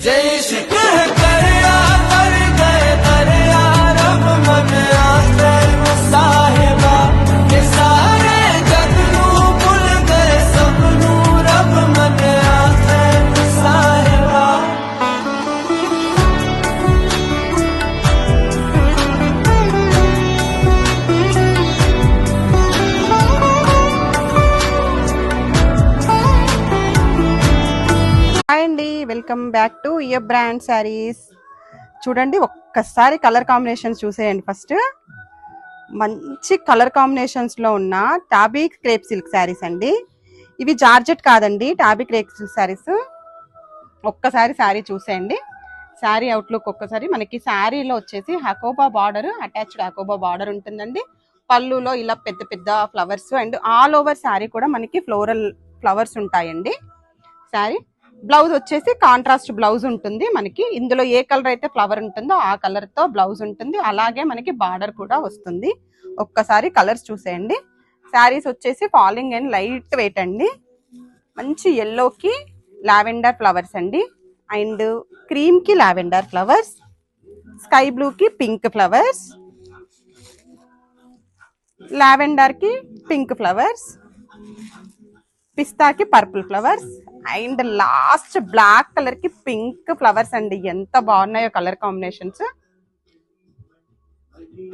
जय शिकर करया कर गए दरिया रब मन आते साहिबा ये सारे जग नू भुल गए सब नू रब मन आते साहिबा। హాయ్ అండి, welcome back to year brand saris. చూడండి, ఒక్కసారి కలర్ కాంబినేషన్స్ చూసేయండి. ఫస్ట్ మంచి కలర్ కాంబినేషన్స్ లో ఉన్న టాబీ క్రేప్ సిల్క్ శారీస్ అండి. ఇవి జార్జెట్ కాదండి, టాబీ క్రేప్ సిల్క్ శారీస్. ఒక్కసారి శారీ చూసేయండి. శారీ అవుట్లుక్ ఒక్కసారి. మనకి శారీలో వచ్చేసి Hakoba border, attached Hakoba border ఉంటుందండి. పళ్ళులో ఇలా పెద్ద పెద్ద flowers and all over sari కూడా మనకి ఫ్లోరల్ ఫ్లవర్స్ ఉంటాయండి. శారీ బ్లౌజ్ వచ్చేసి కాంట్రాస్ట్ బ్లౌజ్ ఉంటుంది మనకి. ఇందులో ఏ కలర్ అయితే ఫ్లవర్ ఉంటుందో ఆ కలర్ తో బ్లౌజ్ ఉంటుంది. అలాగే మనకి బార్డర్ కూడా వస్తుంది. ఒక్కసారి కలర్స్ చూసేయండి. శారీస్ వచ్చేసి ఫాలింగ్ అండ్ లైట్ వెయిట్ అండి. మంచి ఎల్లోకి లావెండర్ ఫ్లవర్స్ అండి, అండ్ క్రీమ్ కి లావెండర్ ఫ్లవర్స్, స్కై బ్లూ కి పింక్ ఫ్లవర్స్, లావెండర్ కి పింక్ ఫ్లవర్స్, పిస్తాకి purple flowers, and last black colour కి పింక్ ఫ్లవర్స్ అండి. ఎంత బాగున్నాయో కలర్ కాంబినేషన్స్.